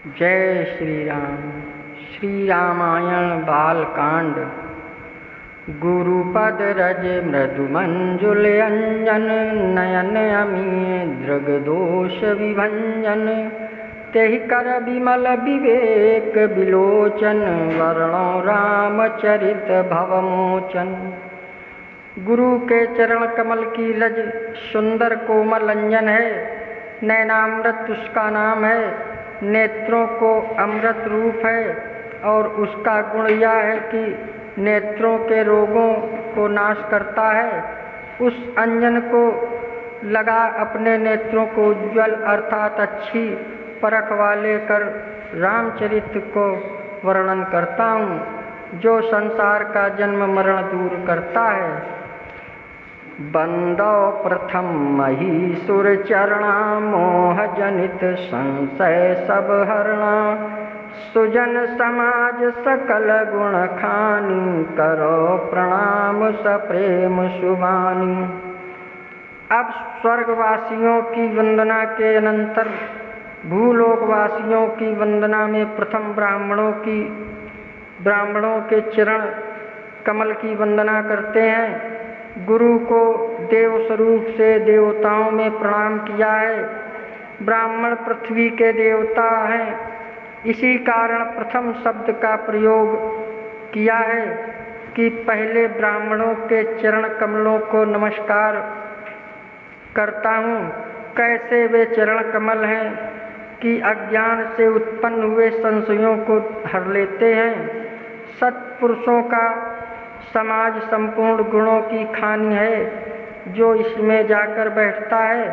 जय श्री राम। श्री रामायण बालकांड। गुरुपद रज मृदु मंजुल अंजन, नयन अमी दृग दोष विभंजन। तेहि कर विमल विवेक विलोचन, वर्णो रामचरित भवमोचन। गुरु के चरण कमल की रज सुंदर कोमल अंजन है, नैनामृत उसका नाम है, नेत्रों को अमृत रूप है। और उसका गुण यह है कि नेत्रों के रोगों को नाश करता है। उस अंजन को लगा अपने नेत्रों को उज्ज्वल अर्थात अच्छी परख वाले कर रामचरित्र को वर्णन करता हूँ, जो संसार का जन्म मरण दूर करता है। बंदो प्रथम महीसुर चरणा, मोह जनित संशय सब हरणा। सुजन समाज सकल गुण खानी, करो प्रणाम सप्रेम शुभानी। अब स्वर्गवासियों की वंदना के अनंतर भूलोकवासियों की वंदना में प्रथम ब्राह्मणों के चरण कमल की वंदना करते हैं। गुरु को देव स्वरूप से देवताओं में प्रणाम किया है। ब्राह्मण पृथ्वी के देवता हैं, इसी कारण प्रथम शब्द का प्रयोग किया है कि पहले ब्राह्मणों के चरण कमलों को नमस्कार करता हूँ। कैसे वे चरण कमल हैं कि अज्ञान से उत्पन्न हुए संशयों को हर लेते हैं। सत्पुरुषों का समाज संपूर्ण गुणों की खानी है। जो इसमें जाकर बैठता है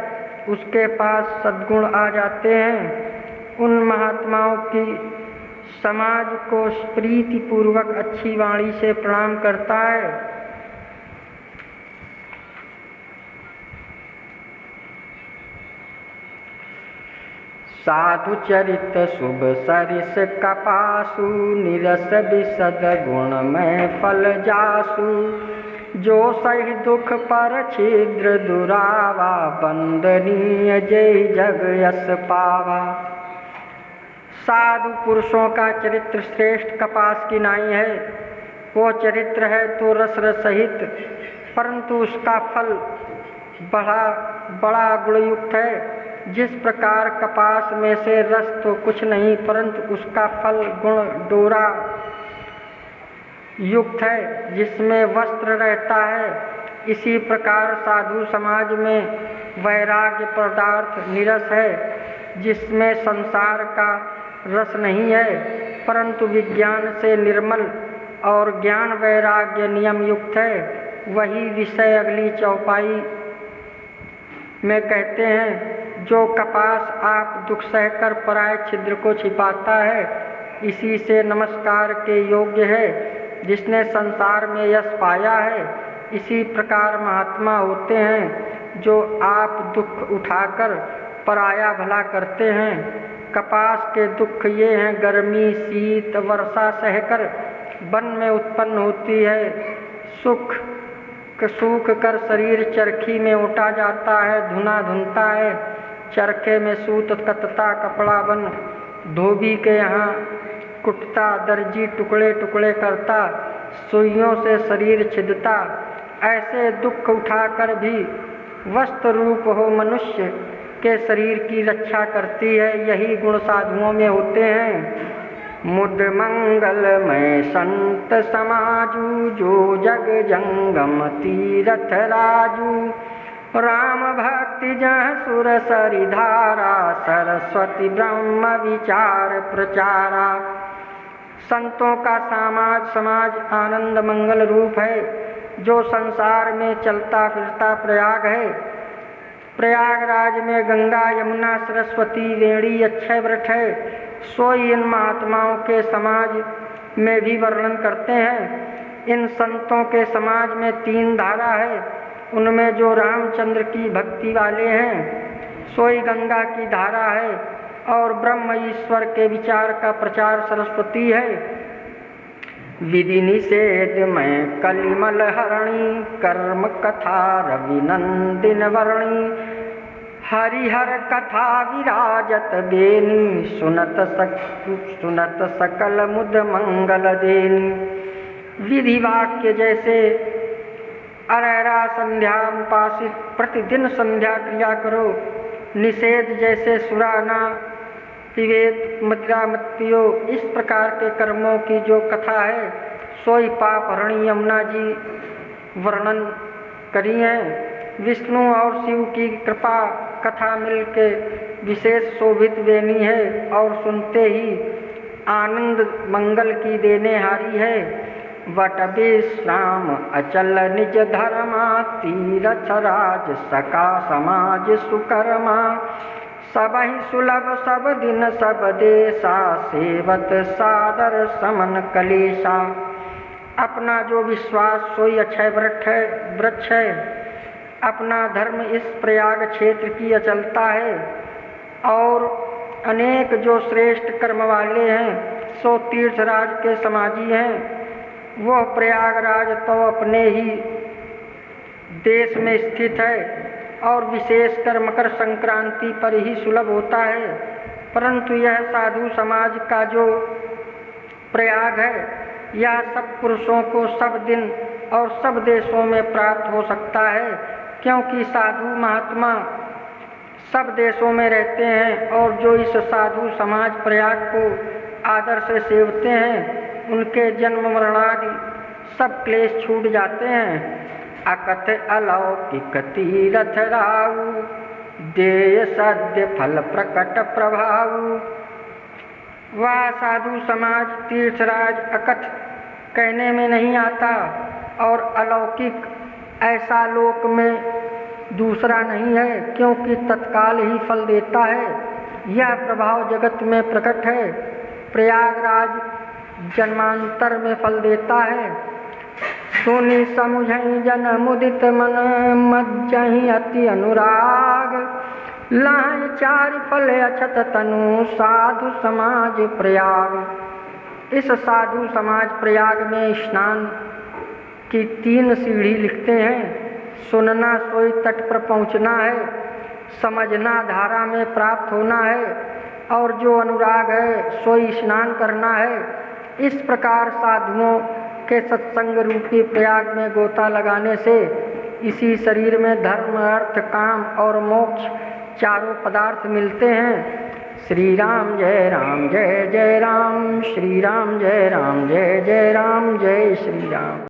उसके पास सद्गुण आ जाते हैं। उन महात्माओं की समाज को प्रीतिपूर्वक अच्छी वाणी से प्रणाम करता है। साधु चरित शुभ सरिस कपासु, निरस विशद गुण में फल जासु। जो सही दुख पर छिद्र दुरावा, वंदनीय जय जग यश पावा। साधु पुरुषों का चरित्र श्रेष्ठ कपास की नाई है। वो चरित्र है तो रस सहित, परंतु उसका फल बड़ा गुणयुक्त है। जिस प्रकार कपास में से रस तो कुछ नहीं, परंतु उसका फल गुण डोरा युक्त है, जिसमें वस्त्र रहता है। इसी प्रकार साधु समाज में वैराग्य पदार्थ निरस है, जिसमें संसार का रस नहीं है, परंतु विज्ञान से निर्मल और ज्ञान वैराग्य नियम युक्त है। वही विषय अगली चौपाई में कहते हैं। जो कपास आप दुख सहकर पराय छिद्र को छिपाता है, इसी से नमस्कार के योग्य है, जिसने संसार में यश पाया है। इसी प्रकार महात्मा होते हैं जो आप दुख उठाकर पराया भला करते हैं। कपास के दुख ये हैं, गर्मी शीत वर्षा सहकर वन में उत्पन्न होती है। सूख कर शरीर चरखी में उठा जाता है, धुना धुनता है। चरखे में सूत कतता, कपड़ा बन धोबी के यहाँ कुटता, दर्जी टुकड़े टुकड़े करता, सुइयों से शरीर छिदता। ऐसे दुख उठाकर भी वस्त्र रूप हो मनुष्य के शरीर की रक्षा करती है। यही गुण साधुओं में होते हैं। मुद मंगल में संत समाजू, जो जग जंगम तीरथ राजू। राम भक्ति जह सुर सरिधारा, सरस्वती ब्रह्म विचार प्रचारा। संतों का समाज आनंद मंगल रूप है, जो संसार में चलता फिरता प्रयाग है। प्रयागराज में गंगा यमुना सरस्वती वेणी अक्षय वृक्ष है। सोई इन महात्माओं के समाज में भी वर्णन करते हैं। इन संतों के समाज में 3 धारा है। उनमें जो रामचंद्र की भक्ति वाले हैं सोई गंगा की धारा है, और ब्रह्म ईश्वर के विचार का प्रचार सरस्वती है। विधि निषेध में कलिमल हरणी, कर्म कथा रवि नंदिन वर्णी। हरिहर कथा विराजत बेनी, सुनत सकल मुद मंगल देनी। विधि वाक्य जैसे अरहरा संध्या उपासित, प्रतिदिन संध्या क्रिया करो। निषेध जैसे सुराना पिवेत, मदिरा मत पियो। इस प्रकार के कर्मों की जो कथा है सोई पाप हरणी यमुना जी वर्णन करी है। विष्णु और शिव की कृपा कथा मिलके विशेष शोभित देनी है और सुनते ही आनंद मंगल की देने हारी है। वट विश्राम अचल निज धर्मा, तीरथ राज सका समाज सुकर्मा। सबहि सुलभ सब दिन सब देशा, सेवत सादर समन कलेशा। अपना जो विश्वास सोई अक्षय वृक्ष है। अपना धर्म इस प्रयाग क्षेत्र की अचलता है और अनेक जो श्रेष्ठ कर्म वाले हैं सो तीर्थराज के समाजी हैं। वह प्रयागराज तो अपने ही देश में स्थित है और विशेषकर मकर संक्रांति पर ही सुलभ होता है, परंतु यह साधु समाज का जो प्रयाग है यह सब पुरुषों को सब दिन और सब देशों में प्राप्त हो सकता है, क्योंकि साधु महात्मा सब देशों में रहते हैं और जो इस साधु समाज प्रयाग को आदर से सेवते हैं उनके जन्म मरणादि सब क्लेश छूट जाते हैं। अकथ अलौकिक तीरथ राऊ, देय सद्य फल प्रकट प्रभाऊ। वह साधु समाज तीर्थराज अकथ कहने में नहीं आता और अलौकिक ऐसा लोक में दूसरा नहीं है, क्योंकि तत्काल ही फल देता है। यह प्रभाव जगत में प्रकट है। प्रयागराज जन्मांतर में फल देता है। सुनि समुझई जन मुदित मन, मज्जहि अति अनुराग। लहै चारि फल अछत तनु, साधु समाज प्रयाग। इस साधु समाज प्रयाग में स्नान की 3 सीढ़ी लिखते हैं। सुनना सोई तट पर पहुँचना है, समझना धारा में प्राप्त होना है और जो अनुराग है सोई स्नान करना है। इस प्रकार साधुओं के सत्संग रूपी प्रयाग में गोता लगाने से इसी शरीर में धर्म अर्थ काम और मोक्ष चारों पदार्थ मिलते हैं। श्री राम जय राम जय जय राम, श्री राम जय राम जय जय राम, जय श्री राम।